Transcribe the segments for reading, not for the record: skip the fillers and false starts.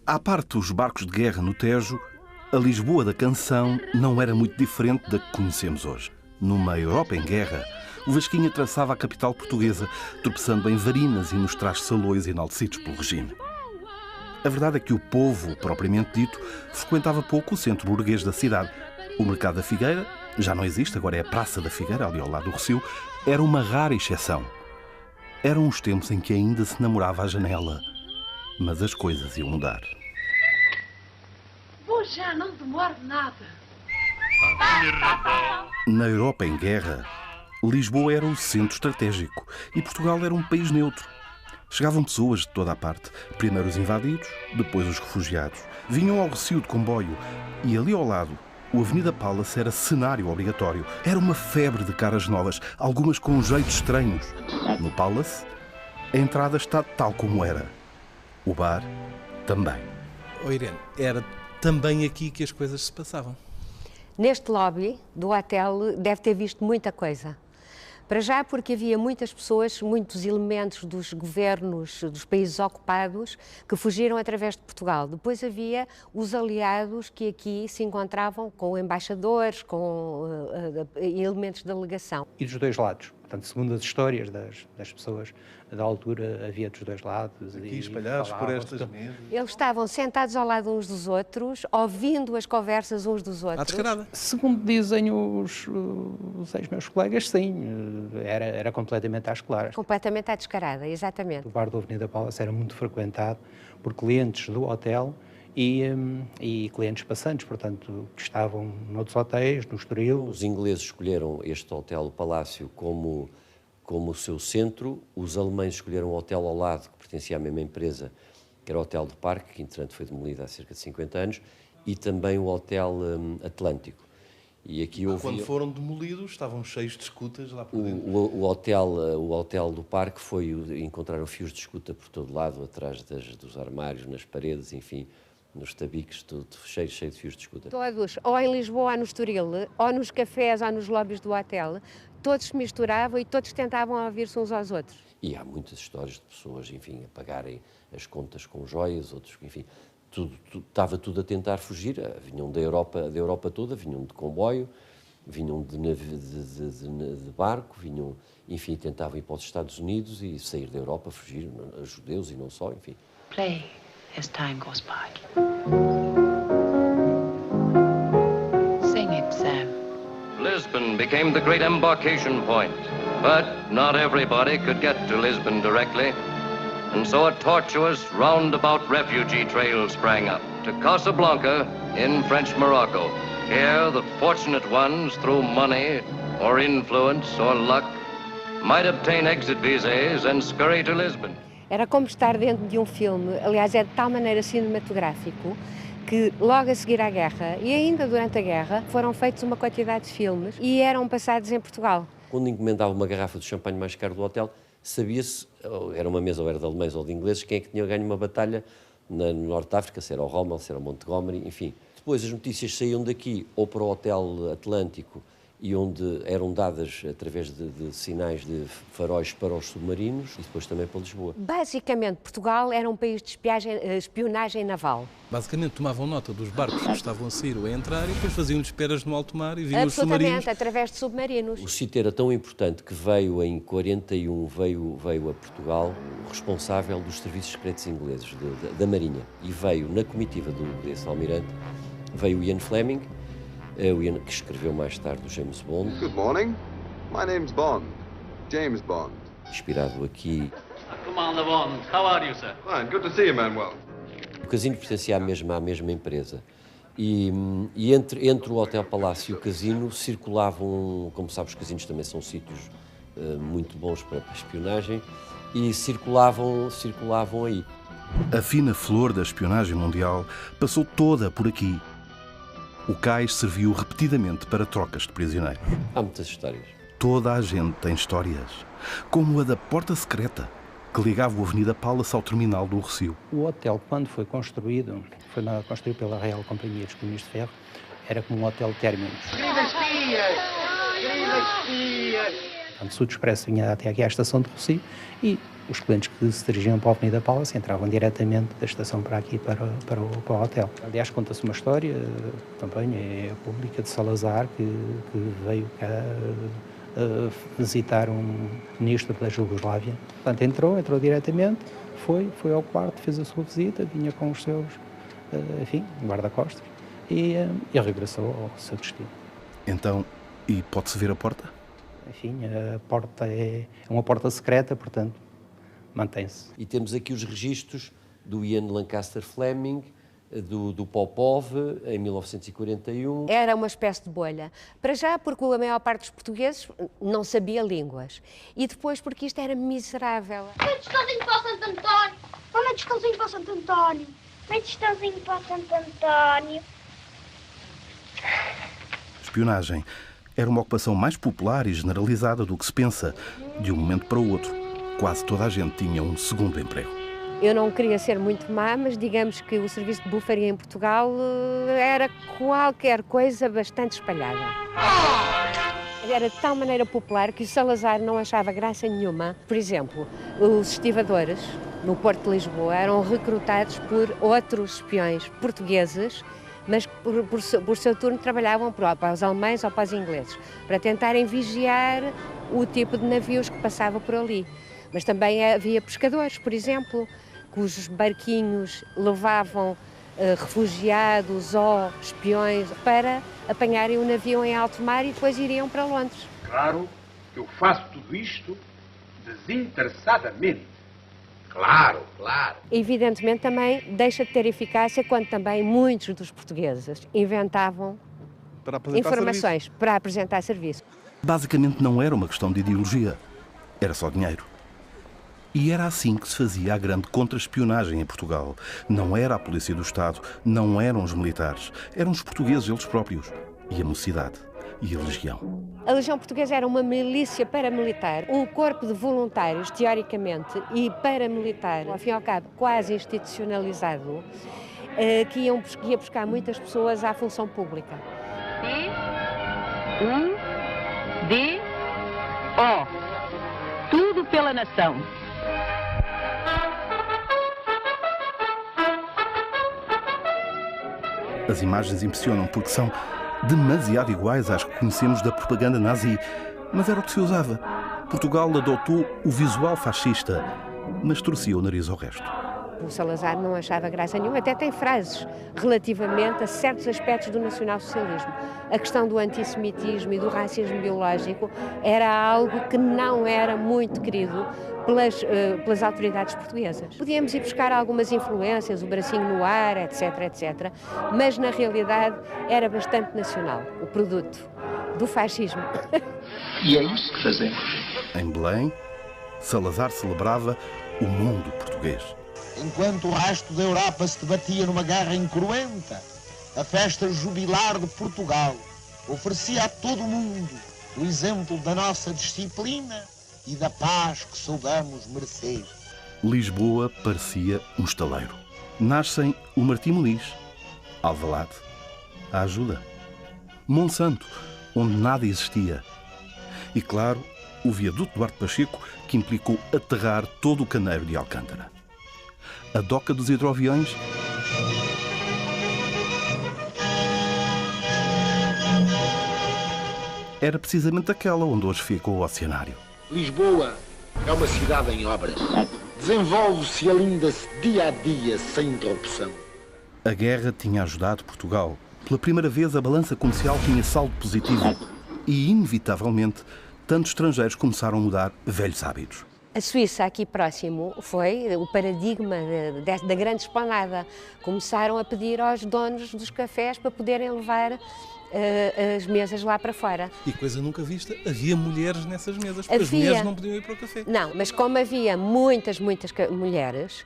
À parte os barcos de guerra no Tejo, a Lisboa da canção não era muito diferente da que conhecemos hoje. Numa Europa em guerra, o Vasquinha traçava a capital portuguesa, tropeçando em varinas e nos trajes salões enaltecidos pelo regime. A verdade é que o povo, propriamente dito, frequentava pouco o centro burguês da cidade. O Mercado da Figueira, já não existe, agora é a Praça da Figueira, ali ao lado do Rossio, era uma rara exceção. Eram os tempos em que ainda se namorava à janela. Mas as coisas iam mudar. Vou já, não demoro nada. Na Europa em guerra, Lisboa era o centro estratégico e Portugal era um país neutro. Chegavam pessoas de toda a parte, primeiro os invadidos, depois os refugiados. Vinham ao Rossio de comboio e ali ao lado, o Avenida Palace era cenário obrigatório. Era uma febre de caras novas, algumas com jeitos estranhos. No Palace, a entrada está tal como era. O bar, também. Irene, era também aqui que as coisas se passavam. Neste lobby do hotel deve ter visto muita coisa. Para já porque havia muitas pessoas, muitos elementos dos governos dos países ocupados que fugiram através de Portugal. Depois havia os aliados que aqui se encontravam com embaixadores, com elementos de delegação. E dos dois lados. Portanto, segundo as histórias das pessoas da altura, havia dos dois lados. Aqui espalhados por estas mesas. Eles estavam sentados ao lado uns dos outros, ouvindo as conversas uns dos outros. À descarada. Segundo dizem os ex-meus colegas, sim, era completamente às claras. Completamente à descarada, exatamente. O bar da Avenida Palace era muito frequentado por clientes do hotel e clientes passantes, portanto, que estavam noutros hotéis, no Estoril. Os ingleses escolheram este hotel, o Palácio, como o seu centro. Os alemães escolheram o hotel ao lado, que pertencia à mesma empresa, que era o Hotel do Parque, que entretanto foi demolido há cerca de 50 anos, e também o Hotel Atlântico. E aqui Quando foram demolidos, estavam cheios de escutas lá por dentro. O hotel do Parque encontraram fios de escuta por todo lado, atrás dos armários, nas paredes, enfim, nos tabiques, tudo cheio de fios de escuta. Todos, ou em Lisboa, ou no Estoril, ou nos cafés, ou nos lobbies do hotel, todos se misturavam e todos tentavam ouvir-se uns aos outros. E há muitas histórias de pessoas, enfim, a pagarem as contas com joias, outros, enfim, estava tudo a tentar fugir. Vinham da Europa toda, vinham de comboio, vinham de barco, vinham, enfim, tentavam ir para os Estados Unidos e sair da Europa, fugir, judeus e não só, enfim. Play as time goes by. Sing it, Sam. Lisbon became the great embarkation point, but not everybody could get to Lisbon directly, and so a tortuous, roundabout refugee trail sprang up to Casablanca in French Morocco. Here, the fortunate ones, through money or influence or luck, might obtain exit visas and scurry to Lisbon. Era como estar dentro de um filme, aliás, é de tal maneira cinematográfico, que logo a seguir à guerra e ainda durante a guerra foram feitos uma quantidade de filmes e eram passados em Portugal. Quando encomendava uma garrafa de champanhe mais caro do hotel, sabia-se, era uma mesa ou era de alemães ou de ingleses, quem é que tinha ganho uma batalha no Norte de África, se era o Rommel, se era o Montgomery, enfim. Depois as notícias saíam daqui ou para o Hotel Atlântico e onde eram dadas através de sinais de faróis para os submarinos e depois também para Lisboa. Basicamente, Portugal era um país de espionagem naval. Basicamente, tomavam nota dos barcos que estavam a sair ou a entrar e depois faziam esperas no alto mar e vinham os submarinos. Absolutamente, através de submarinos. O sítio era tão importante que veio em 41, veio a Portugal o responsável dos serviços secretos ingleses, da Marinha, e veio na comitiva desse almirante, veio Ian Fleming, o Ian, que escreveu mais tarde o James Bond. Good morning. My name's Bond. James Bond. Inspirado aqui. Commander Bond, how are you, sir? Fine. Good to see you, Manuel. O casino pertencia à mesma empresa. E entre o Hotel Palácio e o casino circulavam, como sabes, os casinos também são sítios muito bons para espionagem, e circulavam aí. A fina flor da espionagem mundial passou toda por aqui. O cais serviu repetidamente para trocas de prisioneiros. Há muitas histórias. Toda a gente tem histórias, como a da porta secreta, que ligava o Avenida Palace ao terminal do Rossio. O hotel, quando foi construído pela Real Companhia dos Caminhos de Ferro, era como um hotel término. Portanto, Sud Expresso vinha até aqui à estação de Rossio e os clientes que se dirigiam para a Avenida Palace entravam diretamente da estação para aqui, para o hotel. Aliás, conta-se uma história, também é pública, de Salazar, que veio cá visitar um ministro da Jugoslávia. Portanto, entrou diretamente, foi ao quarto, fez a sua visita, vinha com os seus, enfim, guarda-costas, e regressou ao seu destino. Então, e pode-se ver a porta? Enfim, a porta é uma porta secreta, portanto, mantém-se. E temos aqui os registros do Ian Lancaster Fleming, do Popov, em 1941. Era uma espécie de bolha. Para já, porque a maior parte dos portugueses não sabia línguas. E depois, porque isto era miserável. Vai descalzinho para o Santo António. Vai descalzinho para o Santo António. Vai descalzinho para o Santo António. Espionagem era uma ocupação mais popular e generalizada do que se pensa. De um momento para o outro, quase toda a gente tinha um segundo emprego. Eu não queria ser muito má, mas digamos que o serviço de bufaria em Portugal era qualquer coisa bastante espalhada. Era de tal maneira popular que o Salazar não achava graça nenhuma. Por exemplo, os estivadores no Porto de Lisboa eram recrutados por outros espiões portugueses, mas por seu turno trabalhavam para os alemães ou para os ingleses, para tentarem vigiar o tipo de navios que passava por ali. Mas também havia pescadores, por exemplo, cujos barquinhos levavam refugiados ou espiões para apanharem o navio em alto mar e depois iriam para Londres. Claro que eu faço tudo isto desinteressadamente. Claro. Evidentemente também deixa de ter eficácia quando também muitos dos portugueses inventavam informações para apresentar serviço. Basicamente não era uma questão de ideologia, era só dinheiro. E era assim que se fazia a grande contra-espionagem em Portugal. Não era a Polícia do Estado, não eram os militares, eram os portugueses eles próprios. E a mocidade, e a Legião. A Legião Portuguesa era uma milícia paramilitar, um corpo de voluntários, teoricamente, e paramilitar, ao fim e ao cabo, quase institucionalizado, que ia buscar muitas pessoas à função pública. T-U-D-O. Tudo pela nação. As imagens impressionam porque são demasiado iguais às que conhecemos da propaganda nazi. Mas era o que se usava. Portugal adotou o visual fascista, mas torcia o nariz ao resto. O Salazar não achava graça nenhuma, até tem frases relativamente a certos aspectos do nacionalsocialismo. A questão do antissemitismo e do racismo biológico era algo que não era muito querido pelas autoridades portuguesas. Podíamos ir buscar algumas influências, o bracinho no ar, etc, mas na realidade era bastante nacional, o produto do fascismo. E é isso que fazemos. Em Belém, Salazar celebrava o mundo português. Enquanto o resto da Europa se debatia numa guerra incruenta, a festa jubilar de Portugal oferecia a todo o mundo o exemplo da nossa disciplina e da paz que soubemos merecer. Lisboa parecia um estaleiro. Nascem o Martim Muniz, Alvalade, a Ajuda, Monsanto, onde nada existia. E, claro, o viaduto Duarte Pacheco, que implicou aterrar todo o caneiro de Alcântara. A doca dos hidroaviões era precisamente aquela onde hoje fica o Oceanário. Lisboa é uma cidade em obras. Desenvolve-se e alinda-se dia a dia sem interrupção. A guerra tinha ajudado Portugal. Pela primeira vez a balança comercial tinha saldo positivo e, inevitavelmente, tantos estrangeiros começaram a mudar velhos hábitos. A Suíça, aqui próximo, foi o paradigma da grande esplanada. Começaram a pedir aos donos dos cafés para poderem levar as mesas lá para fora. E coisa nunca vista, havia mulheres nessas mesas, porque as mulheres não podiam ir para o café. Não, mas como havia muitas mulheres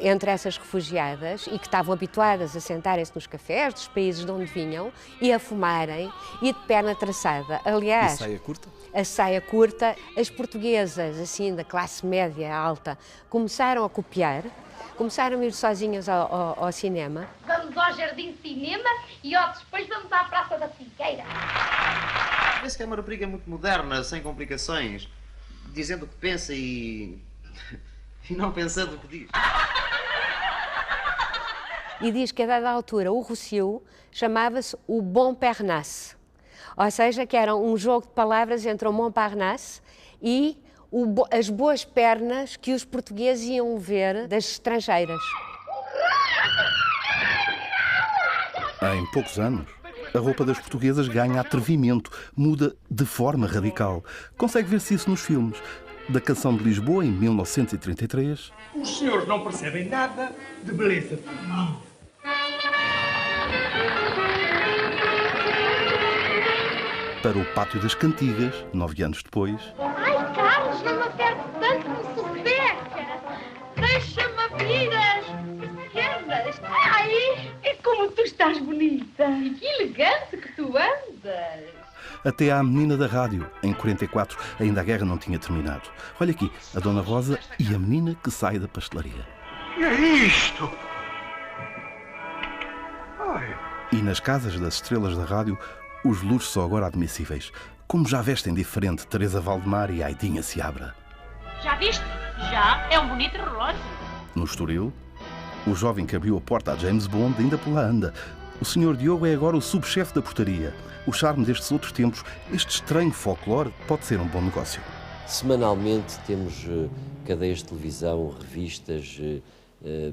entre essas refugiadas e que estavam habituadas a sentarem-se nos cafés dos países de onde vinham e a fumarem e de perna traçada. Aliás, e saia curta? A saia curta, as portuguesas, assim, da classe média alta, começaram a copiar. Começaram a ir sozinhas ao cinema. Vamos ao Jardim Cinema e depois vamos à Praça da Finqueira. Penso que é uma rapariga muito moderna, sem complicações, dizendo o que pensa e não pensando o que diz. E diz que a dada altura o Rossio chamava-se o Montparnasse, ou seja, que era um jogo de palavras entre o Montparnasse e as boas pernas que os portugueses iam ver das estrangeiras. Em poucos anos, a roupa das portuguesas ganha atrevimento, muda de forma radical. Consegue ver-se isso nos filmes. Da Canção de Lisboa, em 1933. Os senhores não percebem nada de beleza feminina. Para o Pátio das Cantigas, 9 anos depois. Ai, Carlos, não me aperte tanto, me sufoca. Deixa-me abrir as pernas. Ai, é como tu estás bonita. E que elegante que tu andas. Até à Menina da Rádio, em 44, ainda a guerra não tinha terminado. Olha aqui, a Dona Rosa e a menina que sai da pastelaria. E é isto? Ai. E nas casas das estrelas da rádio, os luxos são agora admissíveis. Como já vestem diferente Teresa Valdemar e Aidinha Seabra. Já viste? Já, é um bonito relógio. No Estoril, o jovem que abriu a porta a James Bond ainda por lá anda. O Sr. Diogo é agora o subchefe da portaria. O charme destes outros tempos, este estranho folclore, pode ser um bom negócio. Semanalmente temos cadeias de televisão, revistas,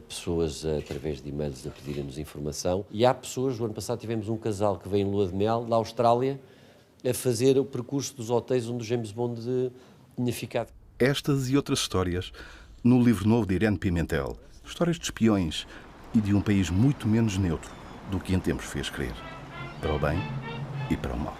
pessoas através de e-mails a pedirem-nos informação. E há pessoas, no ano passado tivemos um casal que veio em lua de mel da Austrália a fazer o percurso dos hotéis onde o James Bond tinha ficado. Estas e outras histórias no livro novo de Irene Pimentel. Histórias de espiões e de um país muito menos neutro do que em tempos fez crer. Para o bem e para o mal.